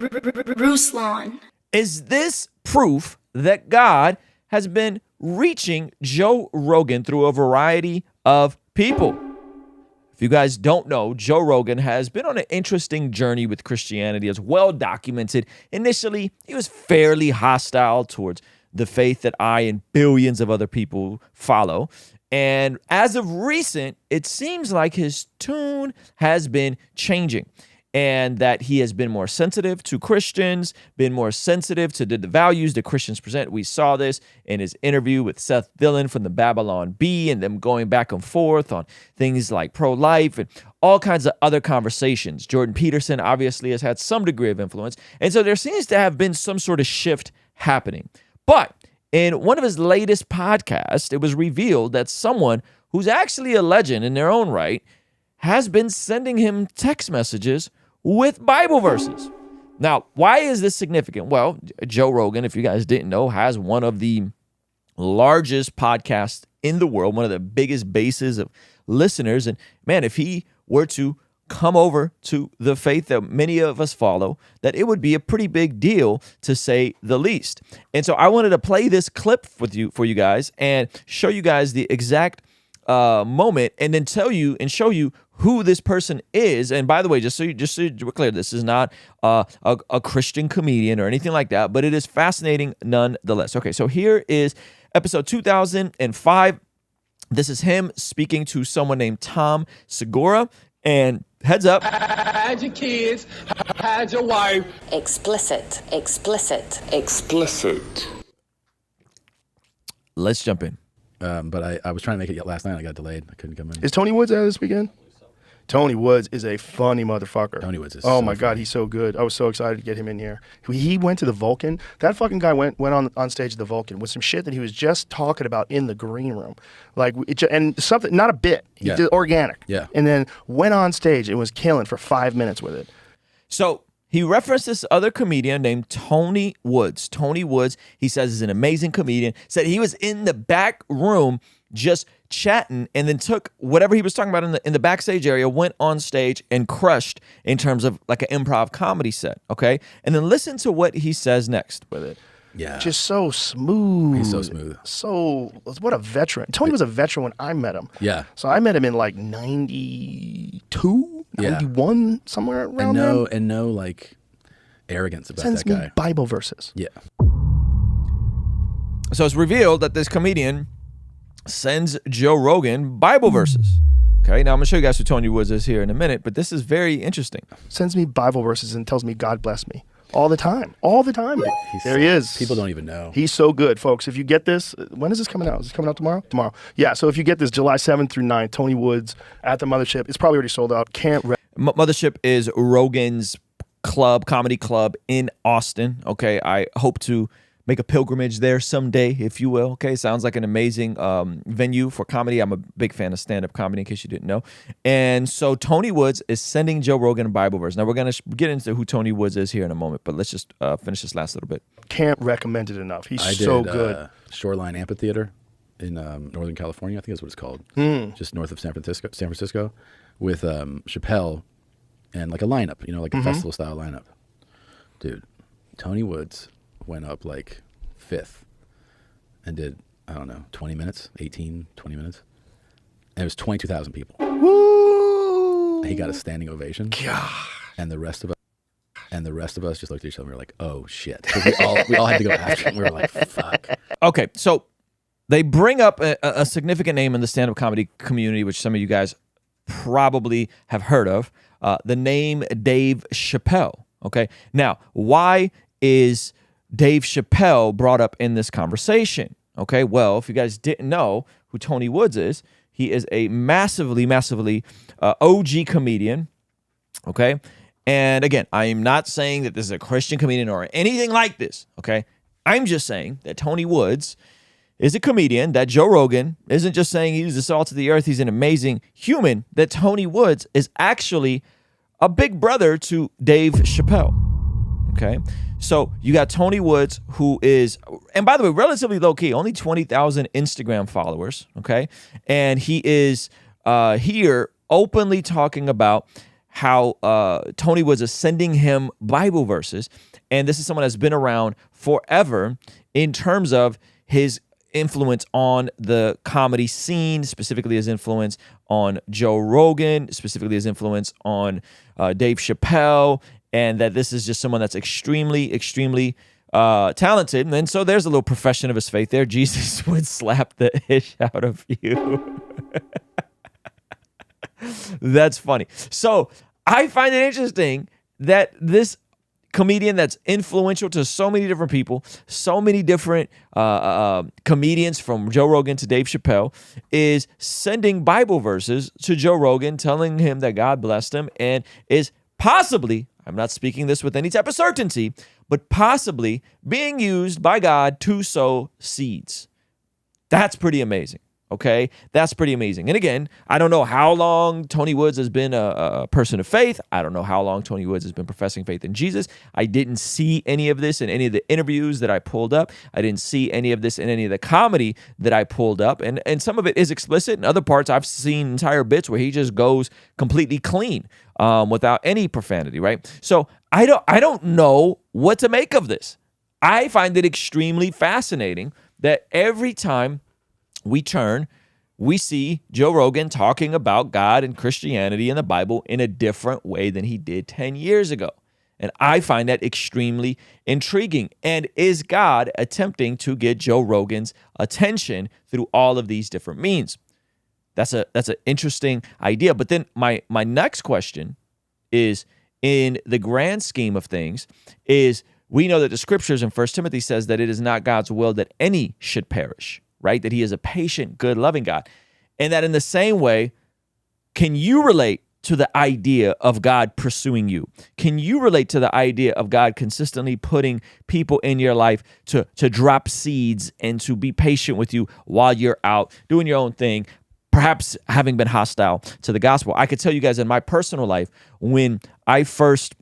Ruslan. Is this proof that God has been reaching Joe Rogan through a variety of people? If you guys don't know, Joe Rogan has been on an interesting journey with Christianity. It's well documented. Initially, he was fairly hostile towards the faith that I and billions of other people follow. And as of recent, it seems like his tune has been changing and that he has been more sensitive to Christians, been more sensitive to the values that Christians present. We saw this in his interview with Seth Dillon from the Babylon Bee and them going back and forth on things like pro-life and all kinds of other conversations. Jordan Peterson obviously has had some degree of influence. And so there seems to have been some sort of shift happening. But in one of his latest podcasts, it was revealed that someone who's actually a legend in their own right has been sending him text messages with Bible verses. Now, why is this significant? Well, Joe Rogan, if you guys didn't know, has one of the largest podcasts in the world, one of the biggest bases of listeners. And man, if he were to come over to the faith that many of us follow, that it would be a pretty big deal, to say the least. And so I wanted to play this clip for you guys and show you guys the exact moment, and then tell you and show you who this person is. And by the way, just so we're clear, this is not a Christian comedian or anything like that, but it is fascinating nonetheless. Okay, so here is episode 2005. This is him speaking to someone named Tom Segura. And heads up. Hide your kids, hide your wife. Explicit. Let's jump in. But I was trying to make it last night. I got delayed. I couldn't come in. Is Tony Woods out this weekend? Tony Woods is a funny motherfucker. Tony Woods is Oh so my God, funny. he's so good. I was so excited to get him in here. He went to the Vulcan. That fucking guy went on stage at the Vulcan with some shit that he was just talking about in the green room. Like, and something, not a bit. He did organic. Yeah. And then went on stage and was killing for 5 minutes with it. So he referenced this other comedian named Tony Woods. Tony Woods, he says, is an amazing comedian. Said he was in the back room just chatting, and then took whatever he was talking about in the backstage area, went on stage and crushed in terms of like an improv comedy set. Okay, and then listen to what he says next with it. Yeah. Just so smooth. He's so smooth. So, what a veteran. Tony was a veteran when I met him. Yeah. So I met him in like 92, 91, somewhere around there. And no like arrogance about Sends that guy. me Bible verses. Yeah. So it's revealed that this comedian sends Joe Rogan Bible verses. Okay, now I'm gonna show you guys who Tony Woods is here in a minute, but this is very interesting. Sends me Bible verses and tells me God bless me. All the time. All the time. There he is. People don't even know. He's so good, folks. If you get this, when is this coming out? Is this coming out tomorrow? Tomorrow. Yeah, so if you get this July 7th through 9th, Tony Woods at the Mothership. It's probably already sold out. Mothership is Rogan's comedy club in Austin. Okay, I hope to make a pilgrimage there someday, if you will. Okay, sounds like an amazing venue for comedy. I'm a big fan of stand-up comedy, in case you didn't know. And so Tony Woods is sending Joe Rogan a Bible verse. Now, we're going to get into who Tony Woods is here in a moment, but let's just finish this last little bit. Can't recommend it enough. He's I so did, good. Shoreline Amphitheater in Northern California, I think that's what it's called. Just north of San Francisco, with Chappelle and like a lineup, like a festival-style lineup. Dude, Tony Woods went up like 5th and did, I don't know, 20 minutes, 20 minutes. And it was 22,000 people. Woo! And he got a standing ovation. God. And the rest of us just looked at each other and we were like, oh shit. 'Cause we all had to go after him. We were like, fuck. Okay, so they bring up a significant name in the stand-up comedy community, which some of you guys probably have heard of, the name Dave Chappelle. Okay, now, why is Dave Chappelle brought up in this conversation? Okay, well, if you guys didn't know who Tony Woods is, he is a massively OG comedian. Okay, and again, I am not saying that this is a Christian comedian or anything like this. Okay, I'm just saying that Tony Woods is a comedian, that Joe Rogan isn't just saying he's the salt of the earth, he's an amazing human, that Tony Woods is actually a big brother to Dave Chappelle. Okay, so you got Tony Woods, who is, and by the way, relatively low key, only 20,000 Instagram followers. Okay, and he is here openly talking about how Tony Woods is sending him Bible verses. And this is someone that's been around forever in terms of his influence on the comedy scene, specifically his influence on Joe Rogan, specifically his influence on Dave Chappelle, and that this is just someone that's extremely, extremely talented. And so there's a little profession of his faith there. Jesus would slap the ish out of you. That's funny. So I find it interesting that this comedian that's influential to so many different people, so many different comedians from Joe Rogan to Dave Chappelle, is sending Bible verses to Joe Rogan, telling him that God blessed him, and is possibly, I'm not speaking this with any type of certainty, but possibly being used by God to sow seeds. That's pretty amazing. Okay, that's pretty amazing. And again, I don't know how long Tony Woods has been a person of faith. I don't know how long Tony Woods has been professing faith in Jesus. I didn't see any of this in any of the interviews that I pulled up. I didn't see any of this in any of the comedy that I pulled up. And some of it is explicit. In other parts, I've seen entire bits where he just goes completely clean without any profanity, right? So I don't know what to make of this. I find it extremely fascinating that every time we turn, we see Joe Rogan talking about God and Christianity and the Bible in a different way than he did 10 years ago. And I find that extremely intriguing. And is God attempting to get Joe Rogan's attention through all of these different means? That's an interesting idea. But then my next question is, in the grand scheme of things, is we know that the scriptures in 1 Timothy says that it is not God's will that any should perish, right? That he is a patient, good, loving God. And that in the same way, can you relate to the idea of God pursuing you? Can you relate to the idea of God consistently putting people in your life to drop seeds and to be patient with you while you're out doing your own thing, perhaps having been hostile to the gospel? I could tell you guys in my personal life, when I first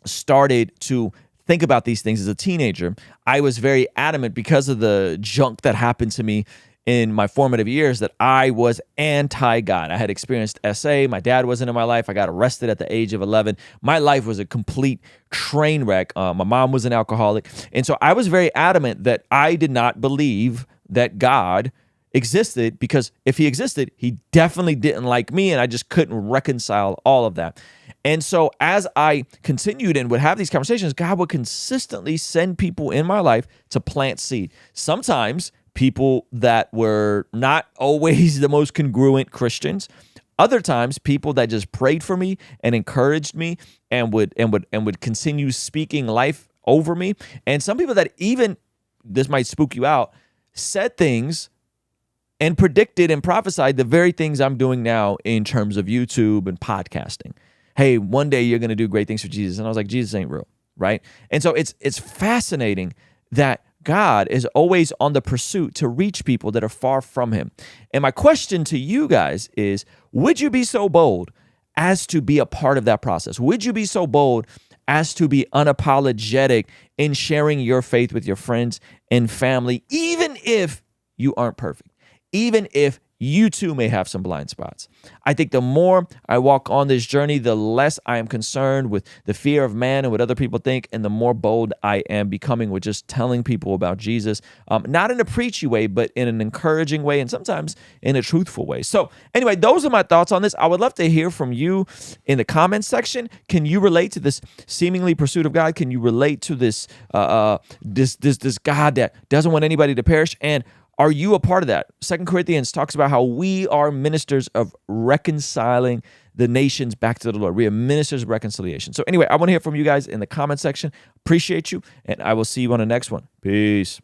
started to think about these things as a teenager, I was very adamant because of the junk that happened to me in my formative years that I was anti-God. I had experienced SA. My dad wasn't in my life. I got arrested at the age of 11. My life was a complete train wreck. My mom was an alcoholic. And so I was very adamant that I did not believe that God existed, because if he existed, he definitely didn't like me, and I just couldn't reconcile all of that. And so as I continued and would have these conversations, God would consistently send people in my life to plant seed. Sometimes people that were not always the most congruent Christians. Other times people that just prayed for me and encouraged me and would continue speaking life over me. And some people that even, this might spook you out, said things and predicted and prophesied the very things I'm doing now in terms of YouTube and podcasting. Hey, one day you're going to do great things for Jesus. And I was like, Jesus ain't real, right? And so it's fascinating that God is always on the pursuit to reach people that are far from him. And my question to you guys is, would you be so bold as to be a part of that process? Would you be so bold as to be unapologetic in sharing your faith with your friends and family, even if you aren't perfect? Even if you too may have some blind spots. I think the more I walk on this journey, the less I am concerned with the fear of man and what other people think, and the more bold I am becoming with just telling people about Jesus, not in a preachy way, but in an encouraging way, and sometimes in a truthful way. So anyway, those are my thoughts on this. I would love to hear from you in the comments section. Can you relate to this seemingly pursuit of God? Can you relate to this this God that doesn't want anybody to perish? And are you a part of that? 2 Corinthians talks about how we are ministers of reconciling the nations back to the Lord. We are ministers of reconciliation. So anyway, I want to hear from you guys in the comment section. Appreciate you, and I will see you on the next one. Peace.